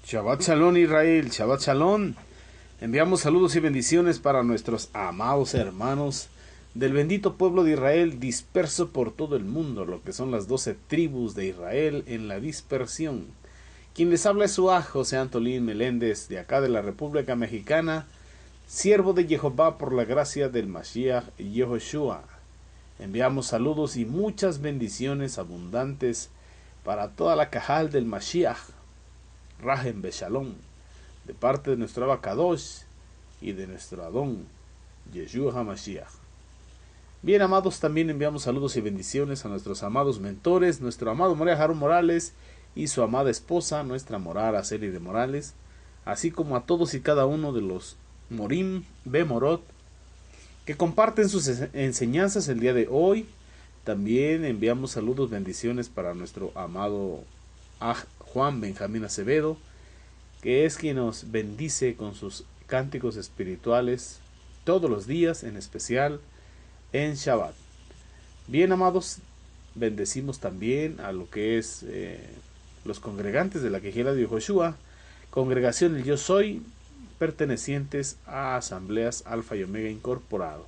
Shabbat Shalom Israel, Shabbat Shalom. Enviamos saludos y bendiciones para nuestros amados hermanos del bendito pueblo de Israel disperso por todo el mundo, lo que son las 12 tribus de Israel en la dispersión. Quien les habla es su José Antolín Meléndez, de acá de la República Mexicana, siervo de Jehová por la gracia del Mashiach Yehoshua. Enviamos saludos y muchas bendiciones abundantes para toda la cajal del Mashiach, Rahem Beshalom, de parte de nuestro Abacadosh y de nuestro Adón, Yeshua HaMashiach. Bien, amados, también enviamos saludos y bendiciones a nuestros amados mentores, nuestro amado Moria Harun Morales y su amada esposa, nuestra Morá Araceli de Morales, así como a todos y cada uno de los Morim Bemorot que comparten sus enseñanzas el día de hoy. También enviamos saludos, bendiciones para nuestro amado Juan Benjamín Acevedo, que es quien nos bendice con sus cánticos espirituales todos los días, en especial en Shabbat. Bien, amados, bendecimos también a lo que es los congregantes de la Quejera de Yehoshua, congregación del Yo Soy, pertenecientes a Asambleas Alfa y Omega Incorporado.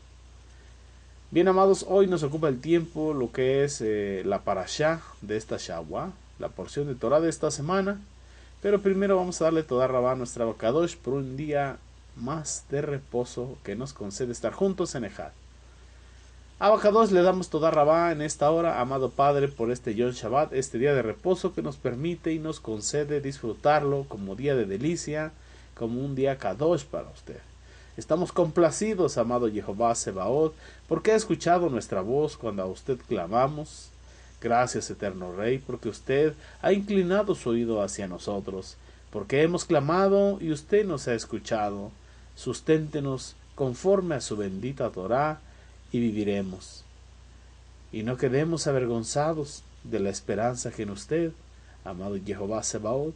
Bien, amados, hoy nos ocupa el tiempo lo que es la parashá de esta Shabbat, la porción de Torah de esta semana. Pero primero vamos a darle toda rabá a nuestra Abacadosh por un día más de reposo que nos concede estar juntos en Ejad. Abacadosh, le damos toda rabá en esta hora, amado Padre, por este Yom Shabbat, este día de reposo que nos permite y nos concede disfrutarlo como día de delicia, como un día Kadosh para usted. Estamos complacidos, amado Jehová Sebaot, porque ha escuchado nuestra voz cuando a usted clamamos. Gracias, eterno Rey, porque usted ha inclinado su oído hacia nosotros, porque hemos clamado y usted nos ha escuchado. Susténtenos conforme a su bendita Torá y viviremos. Y no quedemos avergonzados de la esperanza que en usted, amado Jehová Sebaot,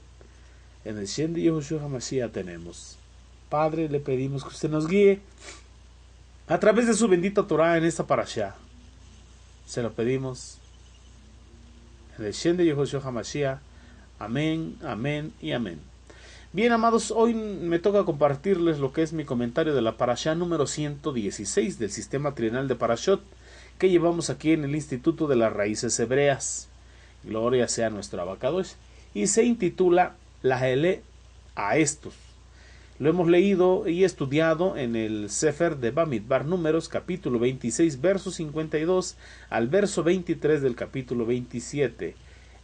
en el Shem de Yehoshua HaMashiach tenemos. Padre, le pedimos que usted nos guíe a través de su bendita Torá en esta parashá. Se lo pedimos en el Shem de Yehoshua HaMashiach. Amén, amén y amén. Bien, amados, hoy me toca compartirles lo que es mi comentario de la parashá número 116 del sistema trienal de parashot que llevamos aquí en el Instituto de las Raíces Hebreas. Gloria sea nuestro Abacadosh. Y se intitula La Ele a estos. Lo hemos leído y estudiado en el Sefer de Bamidbar Números, capítulo 26, verso 52 al verso 23 del capítulo 27.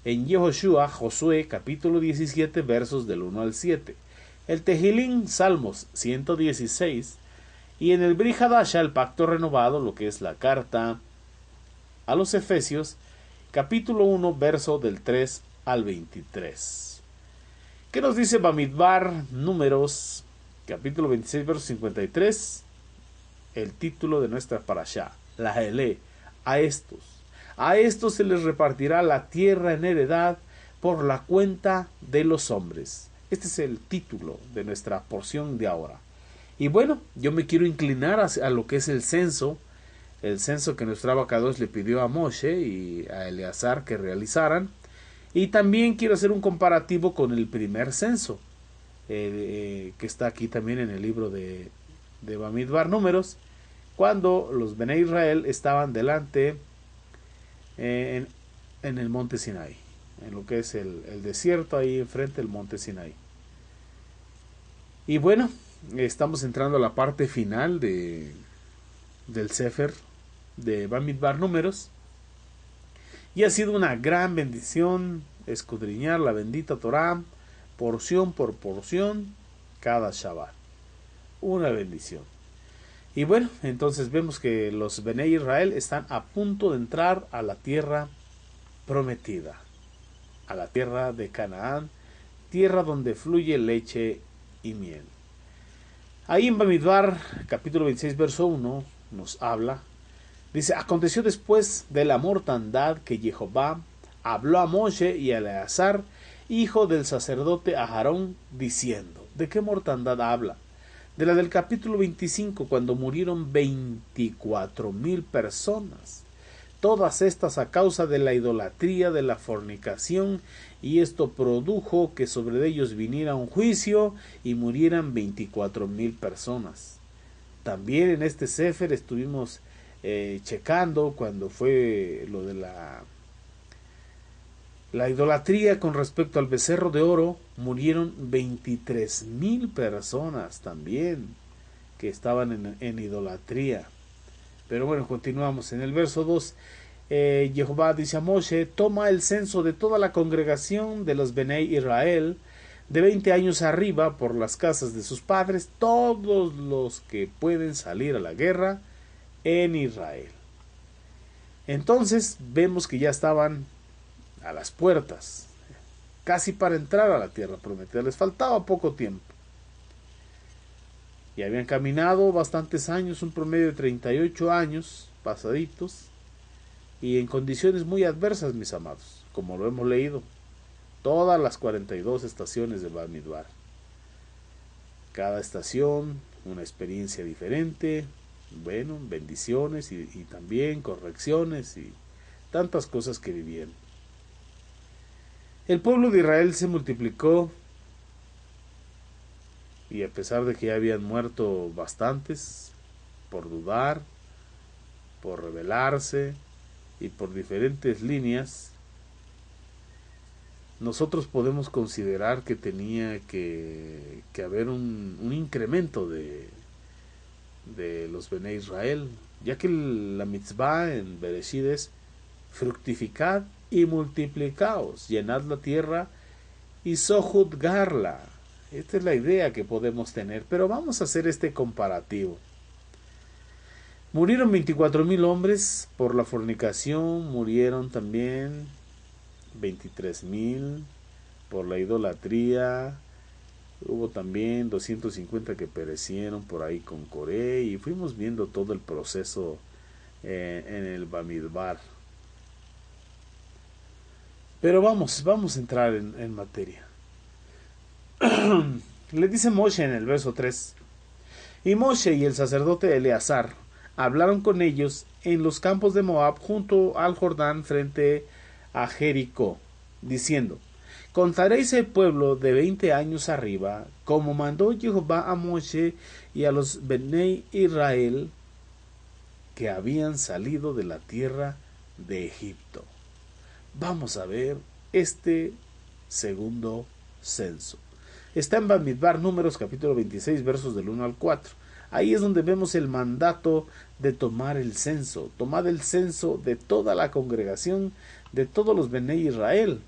En Yehoshua, Josué, capítulo 17, versos del 1 al 7. El Tejilín, Salmos 116. Y en el Brit Hadasha, el Pacto Renovado, lo que es la carta a los Efesios, capítulo 1, verso del 3 al 23. ¿Qué nos dice Bamidbar Números, capítulo 26, verso 53? El título de nuestra parashá, la Ele, a estos. A estos se les repartirá la tierra en heredad por la cuenta de los hombres. Este es el título de nuestra porción de ahora. Y bueno, yo me quiero inclinar a lo que es el censo que nuestro Abacadosh le pidió a Moshe y a Eleazar que realizaran. Y también quiero hacer un comparativo con el primer censo, que está aquí también en el libro de Bamidbar Números, cuando los Bene Israel estaban delante en el monte Sinai, en lo que es el desierto ahí enfrente del monte Sinai. Y bueno, estamos entrando a la parte final del Sefer de Bamidbar Números. Y ha sido una gran bendición escudriñar la bendita Torá, porción por porción, cada Shabbat. Una bendición. Y bueno, entonces vemos que los Bene Israel están a punto de entrar a la tierra prometida, a la tierra de Canaán, tierra donde fluye leche y miel. Ahí en Bamidbar, capítulo 26, verso 1, nos habla. Dice, aconteció después de la mortandad que Jehová habló a Moshe y a Eleazar, hijo del sacerdote Aarón, diciendo. ¿De qué mortandad habla? De la del capítulo 25, cuando murieron 24,000 personas. todas estas a causa de la idolatría, de la fornicación, y esto produjo que sobre ellos viniera un juicio y murieran 24,000 personas. También en este Sefer estuvimos checando cuando fue lo de la idolatría con respecto al becerro de oro, murieron 23,000 personas también que estaban en idolatría. Pero bueno, continuamos. En el verso 2, Jehová dice a Moshe: toma el censo de toda la congregación de los Benei Israel, de 20 años arriba, por las casas de sus padres, todos los que pueden salir a la guerra en Israel. Entonces vemos que ya estaban a las puertas, casi para entrar a la tierra prometida. Les faltaba poco tiempo. Y habían caminado bastantes años, un promedio de 38 años pasaditos, y en condiciones muy adversas, mis amados, como lo hemos leído. Todas las 42 estaciones de Bamidbar. Cada estación, una experiencia diferente, bueno, bendiciones y también correcciones y tantas cosas que vivieron. El pueblo de Israel se multiplicó, y a pesar de que ya habían muerto bastantes por dudar, por rebelarse y por diferentes líneas, nosotros podemos considerar que tenía que haber un incremento de los Bene Israel, ya que la mitzvah en Bereshit es: fructificad y multiplicaos, llenad la tierra y sojuzgarla. Esta es la idea que podemos tener, pero vamos a hacer este comparativo. Murieron 24,000 hombres por la fornicación, murieron también 23,000 por la idolatría, hubo también 250 que perecieron por ahí con Coré, y fuimos viendo todo el proceso en el Bamidbar. Pero vamos a entrar en materia. Le dice Moshe en el verso 3: y Moshe y el sacerdote Eleazar hablaron con ellos en los campos de Moab junto al Jordán frente a Jericó, diciendo: contaréis el pueblo de 20 años arriba, como mandó Jehová a Moshe y a los Benei Israel que habían salido de la tierra de Egipto. Vamos a ver este segundo censo. Está en Bamidbar, Números, capítulo 26, versos del 1 al 4. Ahí es donde vemos el mandato de tomar el censo. Tomad el censo de toda la congregación, de todos los Benei Israel.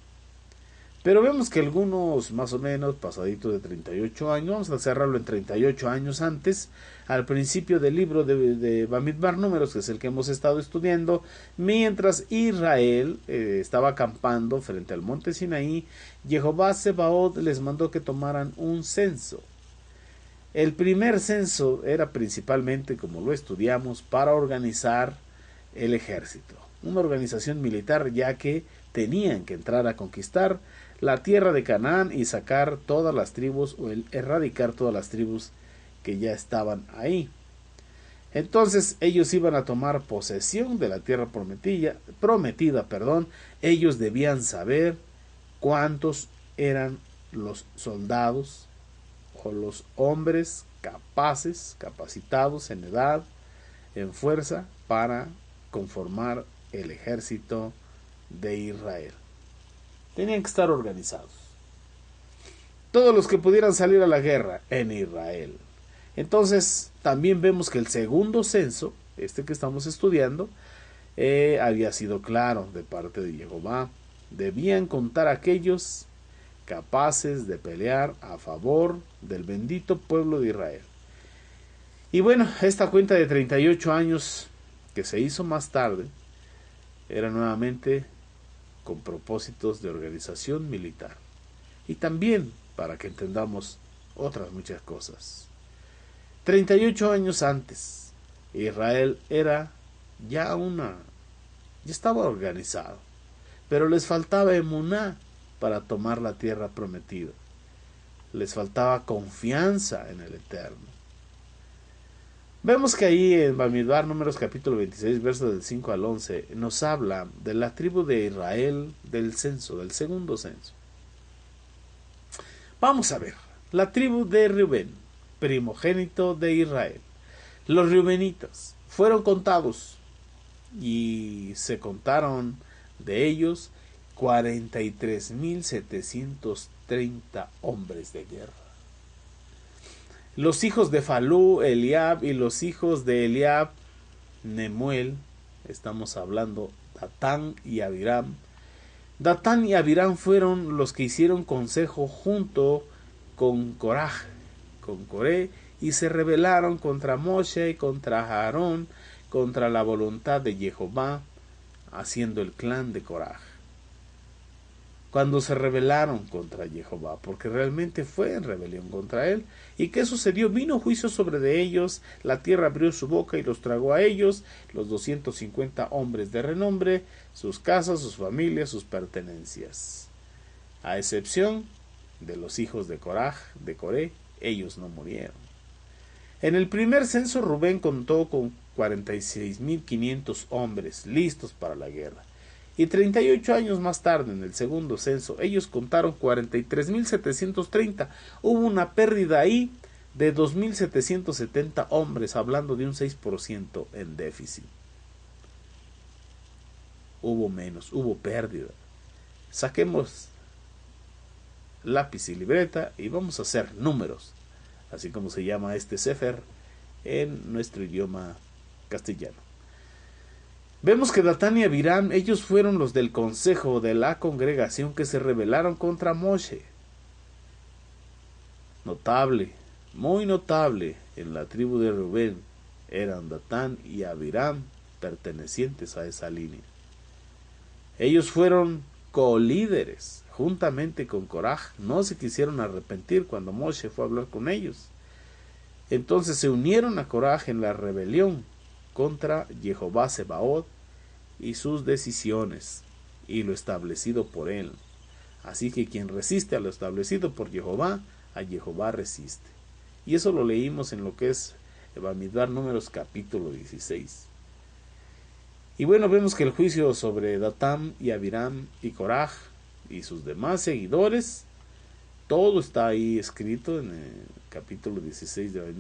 Pero vemos que algunos, más o menos, pasaditos de 38 años, vamos a cerrarlo en 38 años antes, al principio del libro de Bamidbar Números, que es el que hemos estado estudiando, mientras Israel estaba acampando frente al monte Sinaí, Jehová Sebaot les mandó que tomaran un censo. El primer censo era principalmente, como lo estudiamos, para organizar el ejército, una organización militar, ya que tenían que entrar a conquistar la tierra de Canaán y sacar todas las tribus, o erradicar todas las tribus que ya estaban ahí. Entonces ellos iban a tomar posesión de la tierra prometida. Ellos debían saber cuántos eran los soldados o los hombres capaces, capacitados en edad, en fuerza, para conformar el ejército de Israel. Tenían que estar organizados. Todos los que pudieran salir a la guerra en Israel. Entonces, también vemos que el segundo censo, este que estamos estudiando, había sido claro de parte de Jehová. Debían contar aquellos capaces de pelear a favor del bendito pueblo de Israel. Y bueno, esta cuenta de 38 años que se hizo más tarde era nuevamente con propósitos de organización militar, y también para que entendamos otras muchas cosas. 38 años antes, Israel era ya estaba organizado, pero les faltaba emuná para tomar la tierra prometida. Les faltaba confianza en el Eterno. Vemos que ahí en Bamidbar, números capítulo 26, versos del 5 al 11, nos habla de la tribu de Israel del censo, del segundo censo. Vamos a ver, la tribu de Rubén, primogénito de Israel. Los reubenitas fueron contados y se contaron de ellos 43,730 hombres de guerra. Los hijos de Falú, Eliab, y los hijos de Eliab, Nemuel, estamos hablando Datán y Abiram. Datán y Abiram fueron los que hicieron consejo junto con Coraj, con Coré, y se rebelaron contra Moshe y contra Aarón, contra la voluntad de Jehová, haciendo el clan de Coraj. Cuando se rebelaron contra Jehová, porque realmente fue en rebelión contra él. ¿Y qué sucedió? Vino juicio sobre de ellos, la tierra abrió su boca y los tragó a ellos, los 250 hombres de renombre, sus casas, sus familias, sus pertenencias. A excepción de los hijos de Coraj, de Coré, ellos no murieron. En el primer censo Rubén contó con 46,500 hombres listos para la guerra. Y 38 años más tarde, en el segundo censo, ellos contaron 43,730. Hubo una pérdida ahí de 2,770 hombres, hablando de un 6% en déficit. Hubo menos, hubo pérdida. Saquemos lápiz y libreta y vamos a hacer números, así como se llama este sefer en nuestro idioma castellano. Vemos que Datán y Abiram, ellos fueron los del consejo de la congregación que se rebelaron contra Moshe. Notable, muy notable, en la tribu de Rubén eran Datán y Abiram, pertenecientes a esa línea. Ellos fueron colíderes, juntamente con Coraj. No se quisieron arrepentir cuando Moshe fue a hablar con ellos. Entonces se unieron a Coraj en la rebelión contra Jehová Sebaot y sus decisiones y lo establecido por él. Así que quien resiste a lo establecido por Jehová, a Jehová resiste. Y eso lo leímos en lo que es Bamidbar, números capítulo 16. Y bueno, vemos que el juicio sobre Datán y Abiram y Coraj y sus demás seguidores, todo está ahí escrito en el capítulo 16 de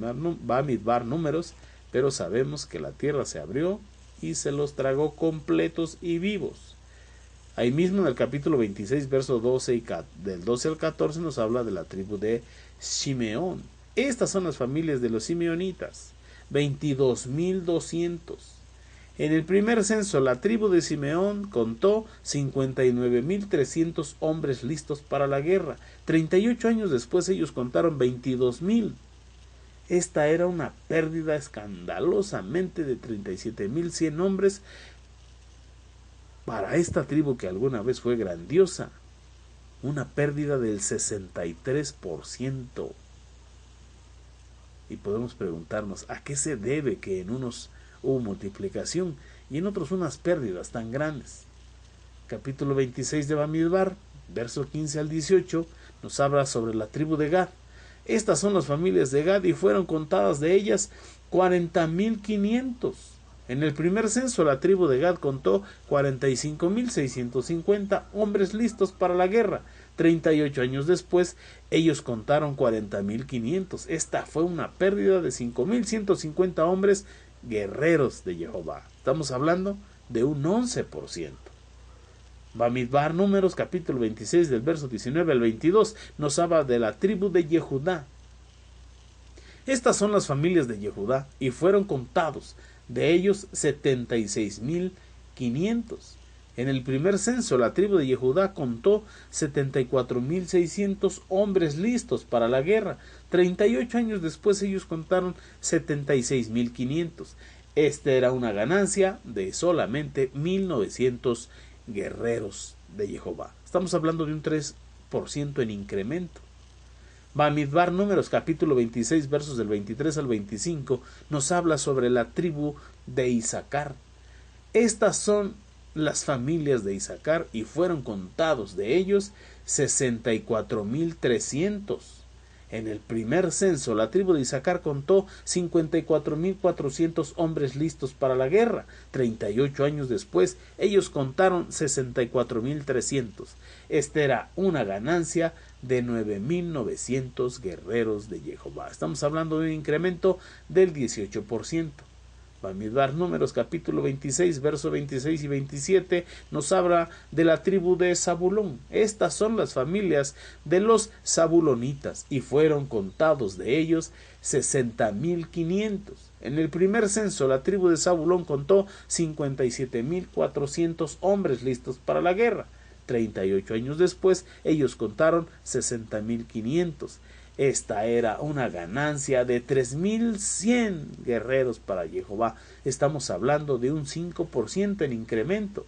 Bamidbar, números. Pero sabemos que la tierra se abrió y se los tragó completos y vivos. Ahí mismo en el capítulo 26, verso 12 y del 12 al 14 nos habla de la tribu de Simeón. Estas son las familias de los simeonitas, 22,200. En el primer censo, la tribu de Simeón contó 59,300 hombres listos para la guerra. 38 años después ellos contaron 22,000. Esta era una pérdida escandalosamente de 37,100 hombres para esta tribu que alguna vez fue grandiosa. Una pérdida del 63%. Y podemos preguntarnos, ¿a qué se debe que en unos hubo multiplicación y en otros unas pérdidas tan grandes? Capítulo 26 de Bamidbar, verso 15 al 18, nos habla sobre la tribu de Gad. Estas son las familias de Gad y fueron contadas de ellas 40,500. En el primer censo la tribu de Gad contó 45,650 hombres listos para la guerra. 38 años después ellos contaron 40,500. Esta fue una pérdida de 5,150 hombres guerreros de Jehová. Estamos hablando de un 11%. Bamidbar, números, capítulo 26, del verso 19 al 22, nos habla de la tribu de Yehudá. Estas son las familias de Yehudá, y fueron contados de ellos 76,500. En el primer censo, la tribu de Yehudá contó 74,600 hombres listos para la guerra. 38 años después ellos contaron 76,500. Esta era una ganancia de solamente 1,900 guerreros de Jehová. Estamos hablando de un 3% en incremento. Bamidbar, números, capítulo 26, versos del 23 al 25, nos habla sobre la tribu de Isaacar. Estas son las familias de Isaacar y fueron contados de ellos 64,300. En el primer censo, la tribu de Isaacar contó 54.400 hombres listos para la guerra. 38 años después, ellos contaron 64.300. Esta era una ganancia de 9.900 guerreros de Jehová. Estamos hablando de un incremento del 18%. Bamidbar Números capítulo 26, verso 26 y 27 nos habla de la tribu de Zabulón. Estas son las familias de los zabulonitas y fueron contados de ellos 60.500. En el primer censo la tribu de Zabulón contó 57.400 hombres listos para la guerra. 38 años después ellos contaron 60.500. Esta era una ganancia de 3.100 guerreros para Jehová. Estamos hablando de un 5% en incremento.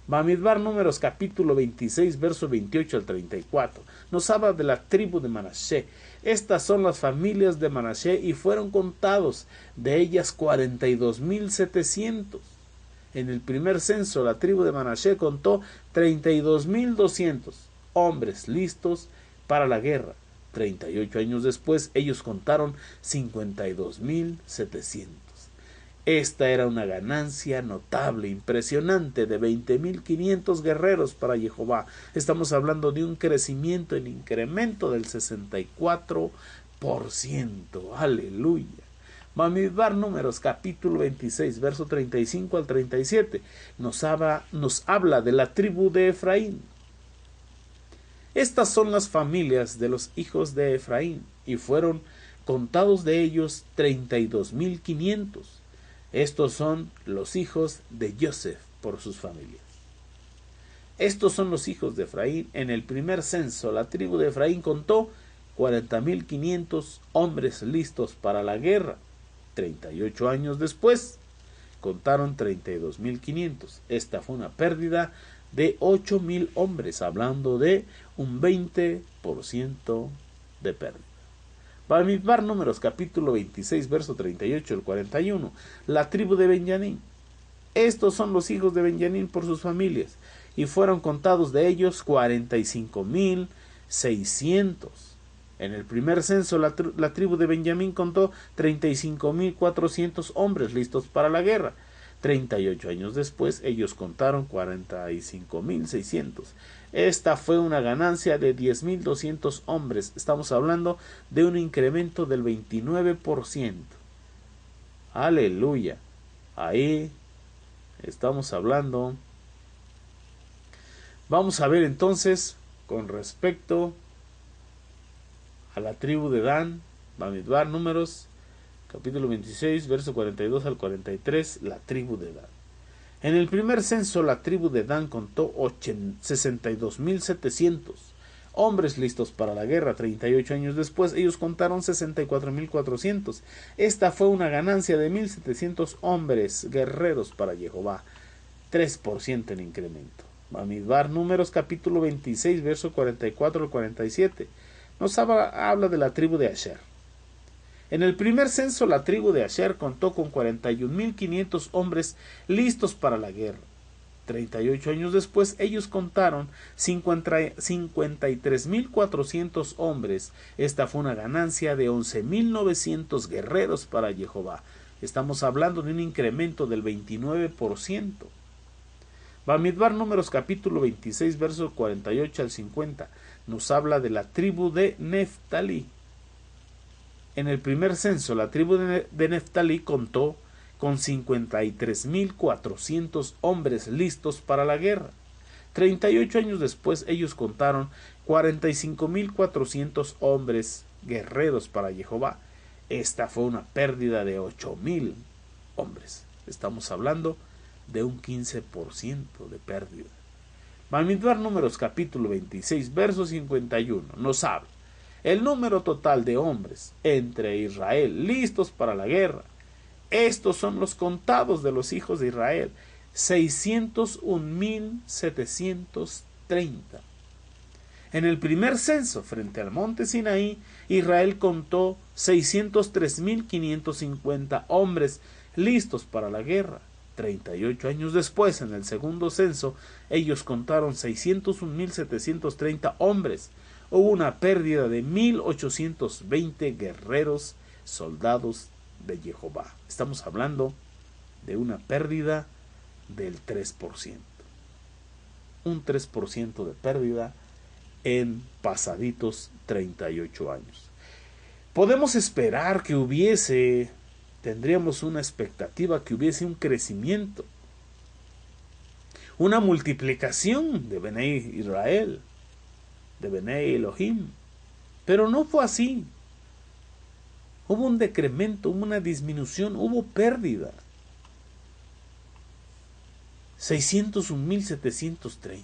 Bamidbar Números capítulo 26, verso 28 al 34. Nos habla de la tribu de Manasés. Estas son las familias de Manasés y fueron contados de ellas 42.700. En el primer censo la tribu de Manasés contó 32.200 hombres listos para la guerra. 38 años después ellos contaron 52.700. Esta era una ganancia notable, impresionante, de 20.500 guerreros para Jehová. Estamos hablando de un crecimiento en incremento del 64%. Aleluya. Bamidbar Números capítulo 26, verso 35 al 37 nos habla de la tribu de Efraín. Estas son las familias de los hijos de Efraín, y fueron contados de ellos 32.500. Estos son los hijos de Joseph por sus familias. Estos son los hijos de Efraín. En el primer censo, la tribu de Efraín contó 40.500 hombres listos para la guerra. 38 años después, contaron 32.500. Esta fue una pérdida de 8.000 hombres, hablando de un 20% de pérdida. Bamidbar Números capítulo 26, verso 38 al 41. La tribu de Benjamín. Estos son los hijos de Benjamín por sus familias, y fueron contados de ellos 45.600. En el primer censo la tribu de Benjamín contó 35.400 hombres listos para la guerra. 38 años después ellos contaron 45.600. Esta fue una ganancia de 10.200 hombres. Estamos hablando de un incremento del 29%. Aleluya. Ahí estamos hablando. Vamos a ver entonces con respecto a la tribu de Dan. Bamidbar Números capítulo 26, verso 42 al 43, la tribu de Dan. En el primer censo, la tribu de Dan contó 62.700 hombres listos para la guerra. 38 años después, ellos contaron 64.400. Esta fue una ganancia de 1.700 hombres guerreros para Jehová. 3% en incremento. Bamidbar Números capítulo 26, verso 44 al 47. Nos habla de la tribu de Asher. En el primer censo, la tribu de Asher contó con 41.500 hombres listos para la guerra. 38 años después, ellos contaron 53.400 hombres. Esta fue una ganancia de 11.900 guerreros para Jehová. Estamos hablando de un incremento del 29%. Bamidbar Números capítulo 26, versos 48 al 50, nos habla de la tribu de Neftalí. En el primer censo, la tribu de Neftalí contó con 53.400 hombres listos para la guerra. 38 años después, ellos contaron 45.400 hombres guerreros para Jehová. Esta fue una pérdida de 8.000 hombres. Estamos hablando de un 15% de pérdida. Bamidbar Números capítulo 26, verso 51 nos habla el número total de hombres entre Israel listos para la guerra. Estos son los contados de los hijos de Israel: 601.730. En el primer censo, frente al monte Sinaí, Israel contó 603.550 hombres listos para la guerra. 38 años después, en el segundo censo, ellos contaron 601.730 hombres. hubo una pérdida de 1820 guerreros, soldados de Jehová. Estamos hablando de una pérdida del 3%. Un 3% de pérdida en pasaditos 38 años. Podemos esperar que tendríamos una expectativa que hubiese un crecimiento, una multiplicación de Benei Israel, de Benei Elohim, pero no fue así. Hubo un decremento, hubo una disminución, hubo pérdida. 601.730.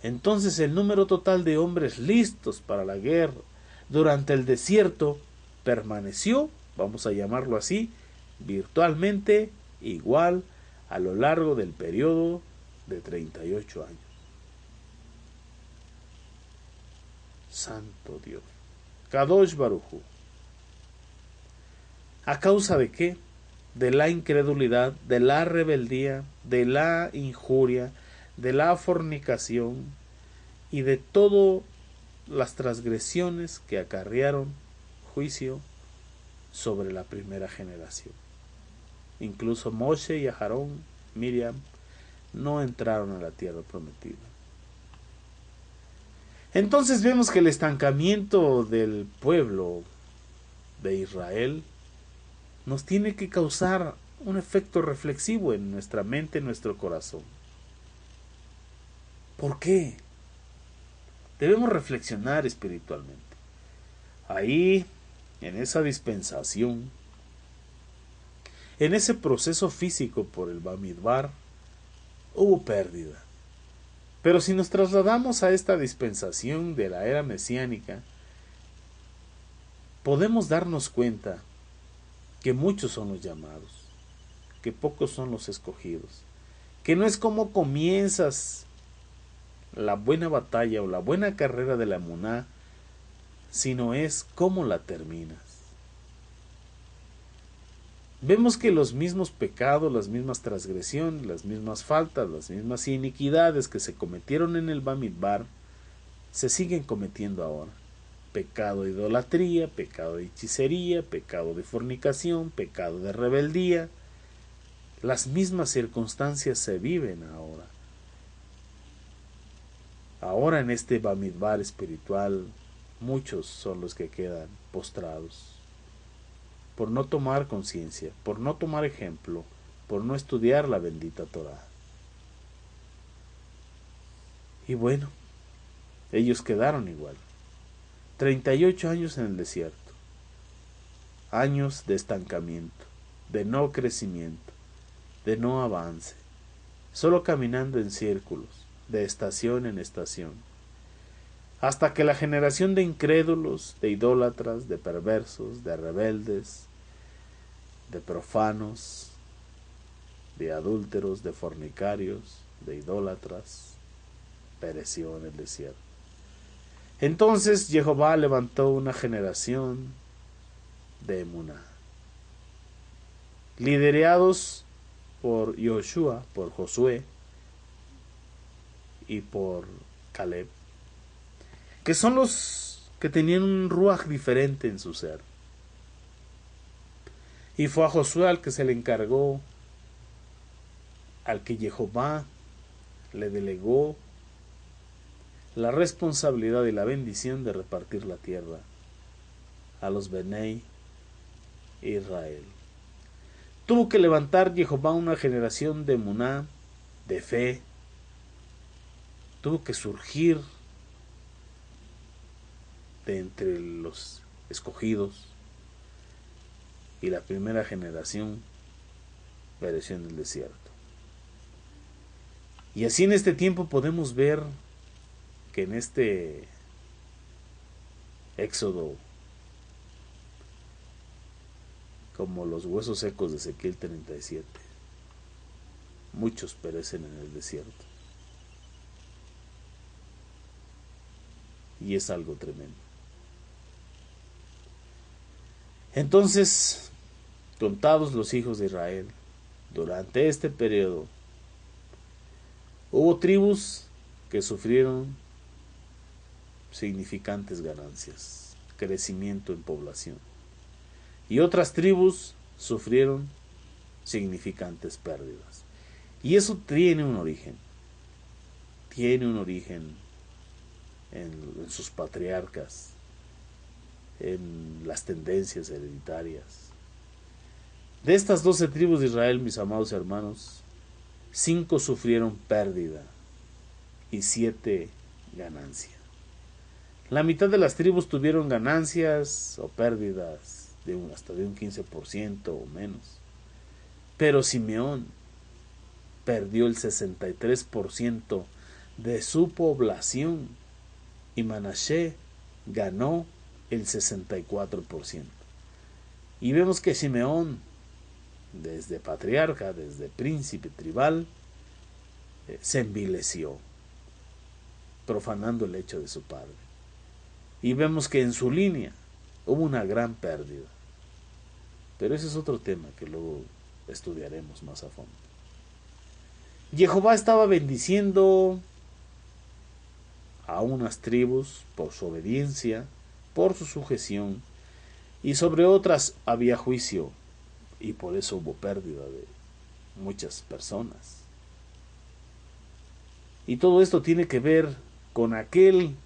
Entonces el número total de hombres listos para la guerra durante el desierto permaneció, vamos a llamarlo así, virtualmente igual a lo largo del periodo de 38 años. Santo Dios. Kadosh Baruj Hu. ¿A causa de qué? De la incredulidad, de la rebeldía, de la injuria, de la fornicación y de todas las transgresiones que acarrearon juicio sobre la primera generación. Incluso Moshe y Aarón, Miriam, no entraron a la tierra prometida. Entonces vemos que el estancamiento del pueblo de Israel nos tiene que causar un efecto reflexivo en nuestra mente, en nuestro corazón. ¿Por qué? Debemos reflexionar espiritualmente. Ahí, en esa dispensación, en ese proceso físico por el Bamidbar, hubo pérdida. Pero si nos trasladamos a esta dispensación de la era mesiánica, podemos darnos cuenta que muchos son los llamados, que pocos son los escogidos, que no es como comienzas la buena batalla o la buena carrera de la emuná, sino es cómo la terminas. Vemos que los mismos pecados, las mismas transgresiones, las mismas faltas, las mismas iniquidades que se cometieron en el Bamidbar se siguen cometiendo ahora. Pecado de idolatría, pecado de hechicería, pecado de fornicación, pecado de rebeldía. Las mismas circunstancias se viven ahora. Ahora en este Bamidbar espiritual, muchos son los que quedan postrados por no tomar conciencia, por no tomar ejemplo, por no estudiar la bendita Torá. Y bueno, ellos quedaron igual. 38 años en el desierto, años de estancamiento, de no crecimiento, de no avance, solo caminando en círculos, de estación en estación, hasta que la generación de incrédulos, de idólatras, de perversos, de rebeldes, de profanos, de adúlteros, de fornicarios, de idólatras, pereció en el desierto. Entonces Jehová levantó una generación de emuná, liderados por Yoshua, por Josué y por Caleb, que son los que tenían un ruaj diferente en su ser. Y fue a Josué al que se le encargó, al que Jehová le delegó la responsabilidad y la bendición de repartir la tierra a los Benei Israel. Tuvo que levantar Jehová una generación de emuná, de fe. Tuvo que surgir de entre los escogidos, y la primera generación pereció en el desierto. Y así en este tiempo podemos ver que en este éxodo, como los huesos secos de Ezequiel 37, muchos perecen en el desierto. Y es algo tremendo. Entonces, contados los hijos de Israel, durante este periodo, hubo tribus que sufrieron significantes ganancias, crecimiento en población. Y otras tribus sufrieron significantes pérdidas. Y eso tiene un origen en sus patriarcas, en las tendencias hereditarias. De estas 12 tribus de Israel, mis amados hermanos, 5 sufrieron pérdida y 7 ganancia. La mitad de las tribus tuvieron ganancias o pérdidas hasta de un 15% o menos. Pero Simeón perdió el 63% de su población y Manasés ganó el 64%. Y vemos que Simeón, desde patriarca, desde príncipe tribal, se envileció, profanando el hecho de su padre. Y vemos que en su línea hubo una gran pérdida. Pero ese es otro tema que luego estudiaremos más a fondo. Jehová estaba bendiciendo a unas tribus por su obediencia, por su sujeción, y sobre otras había juicio, y por eso hubo pérdida de muchas personas. Y todo esto tiene que ver con aquel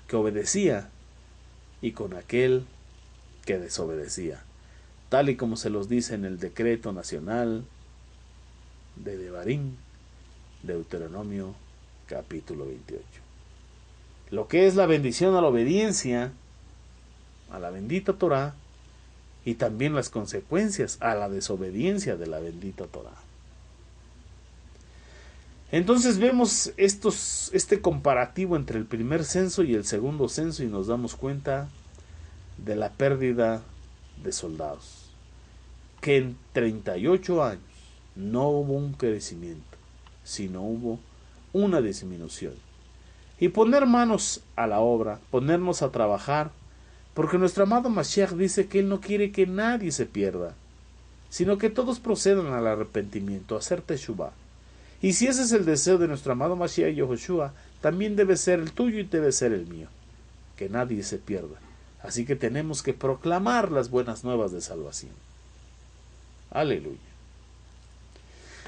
que obedecía y con aquel que desobedecía, tal y como se los dice en el decreto nacional de Devarim, Deuteronomio capítulo 28. Lo que es la bendición a la obediencia, a la bendita Torá, y también las consecuencias a la desobediencia de la bendita Torá. Entonces vemos este comparativo entre el primer censo y el segundo censo y nos damos cuenta de la pérdida de soldados, que en 38 años no hubo un crecimiento, sino hubo una disminución. Y poner manos a la obra, ponernos a trabajar, porque nuestro amado Mashiach dice que Él no quiere que nadie se pierda, sino que todos procedan al arrepentimiento, a hacer teshuvah. Y si ese es el deseo de nuestro amado Mashiach Yehoshua, también debe ser el tuyo y debe ser el mío, que nadie se pierda. Así que tenemos que proclamar las buenas nuevas de salvación. Aleluya.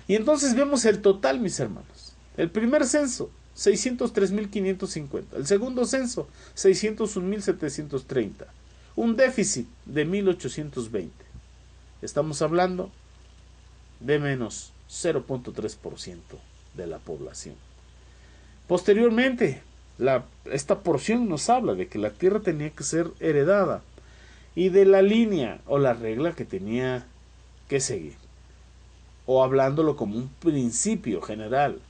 Y entonces vemos el total, mis hermanos. El primer censo, 603.550. El segundo censo, 601.730. Un déficit de 1.820. Estamos hablando de menos 0.3% de la población. Posteriormente, esta porción nos habla de que la tierra tenía que ser heredada y de la línea o la regla que tenía que seguir, o hablándolo como un principio general.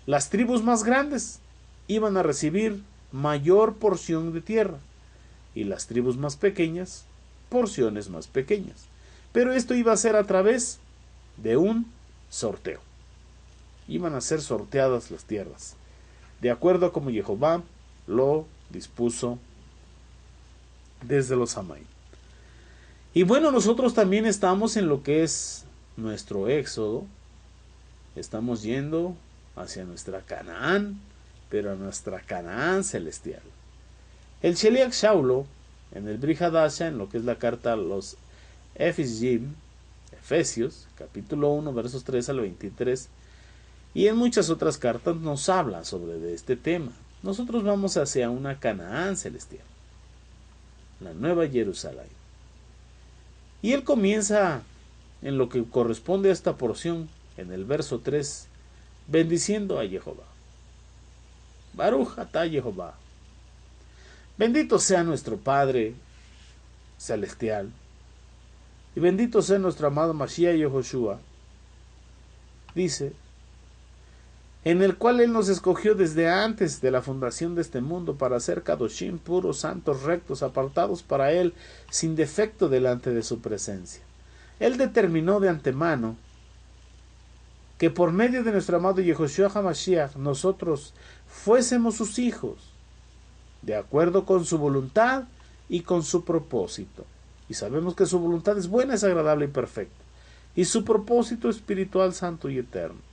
Las tribus más grandes iban a recibir mayor porción de tierra y las tribus más pequeñas porciones más pequeñas, pero esto iba a ser a través de un sorteo. Iban a ser sorteadas las tierras de acuerdo a como Jehová lo dispuso desde los Amay. Y bueno, nosotros también estamos en lo que es nuestro éxodo. Estamos yendo hacia nuestra Canaán, pero a nuestra Canaán celestial. El Sheliach Shaulo, en el Brit Hadasha, en lo que es la carta a los Efesios, capítulo 1, versos 3 al 23, y en muchas otras cartas nos habla sobre este tema. Nosotros vamos hacia una Canaán celestial, la Nueva Jerusalén. Y él comienza en lo que corresponde a esta porción, en el verso 3, bendiciendo a Jehová. Baruch atah Jehová. Bendito sea nuestro Padre celestial, y bendito sea nuestro amado Mashiach Yehoshua. Dice, en el cual Él nos escogió desde antes de la fundación de este mundo para ser kadoshim, puros, santos, rectos, apartados para Él, sin defecto delante de su presencia. Él determinó de antemano que por medio de nuestro amado Yehoshua HaMashiach nosotros fuésemos sus hijos, de acuerdo con su voluntad y con su propósito. Y sabemos que su voluntad es buena, es agradable y perfecta, y su propósito espiritual, santo y eterno,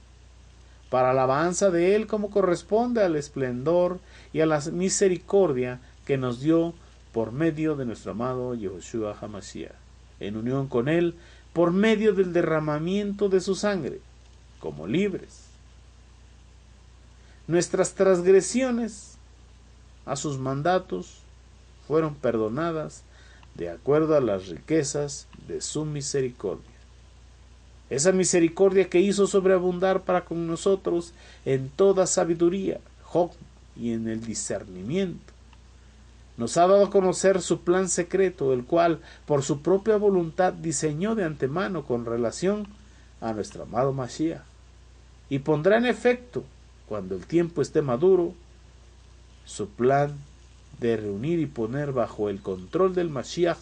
para alabanza de Él como corresponde al esplendor y a la misericordia que nos dio por medio de nuestro amado Yahushua HaMashiach, en unión con Él por medio del derramamiento de su sangre, como libres. Nuestras transgresiones a sus mandatos fueron perdonadas de acuerdo a las riquezas de su misericordia. Esa misericordia que hizo sobreabundar para con nosotros en toda sabiduría, y en el discernimiento. Nos ha dado a conocer su plan secreto, el cual por su propia voluntad diseñó de antemano con relación a nuestro amado Mashiach, y pondrá en efecto, cuando el tiempo esté maduro, su plan de reunir y poner bajo el control del Mashiach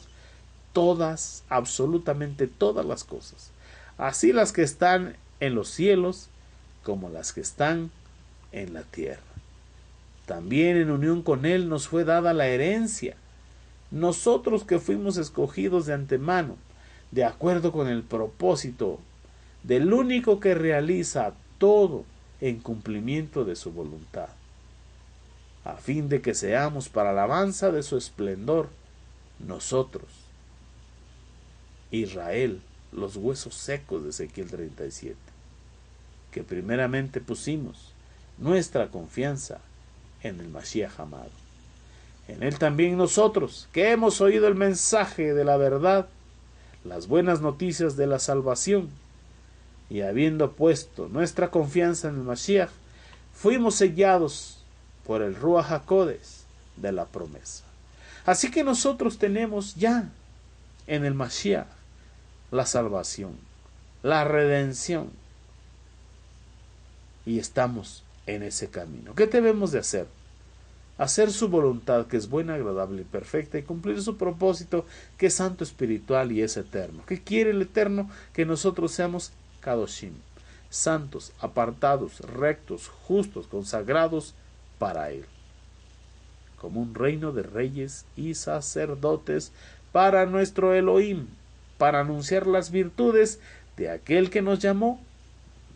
todas, absolutamente todas las cosas, así las que están en los cielos como las que están en la tierra. También en unión con Él nos fue dada la herencia, nosotros que fuimos escogidos de antemano, de acuerdo con el propósito del único que realiza todo en cumplimiento de su voluntad, a fin de que seamos para alabanza de su esplendor, nosotros, Israel, los huesos secos de Ezequiel 37, que primeramente pusimos nuestra confianza en el Mashiach amado. En Él también nosotros, que hemos oído el mensaje de la verdad, las buenas noticias de la salvación, y habiendo puesto nuestra confianza en el Mashiach, fuimos sellados por el Ruach HaKodesh de la promesa. Así que nosotros tenemos ya en el Mashiach la salvación, la redención, y estamos en ese camino. ¿Qué debemos de hacer? Hacer su voluntad, que es buena, agradable y perfecta, y cumplir su propósito, que es santo, espiritual y es eterno. ¿Qué quiere el Eterno? Que nosotros seamos Kadoshim, santos, apartados, rectos, justos, consagrados para Él, como un reino de reyes y sacerdotes para nuestro Elohim, para anunciar las virtudes de aquel que nos llamó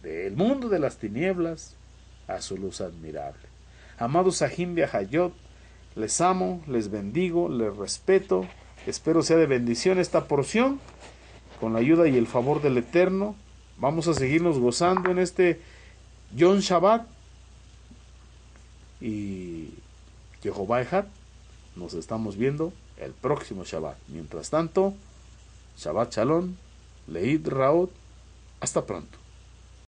del mundo de las tinieblas a su luz admirable. Amados Sahim Viajayot, les amo, les bendigo, les respeto, espero sea de bendición esta porción, con la ayuda y el favor del Eterno. Vamos a seguirnos gozando en este Yom Shabbat, y Jehová Ejad, nos estamos viendo el próximo Shabbat. Mientras tanto, Shabbat Shalom, Leid Raot, hasta pronto.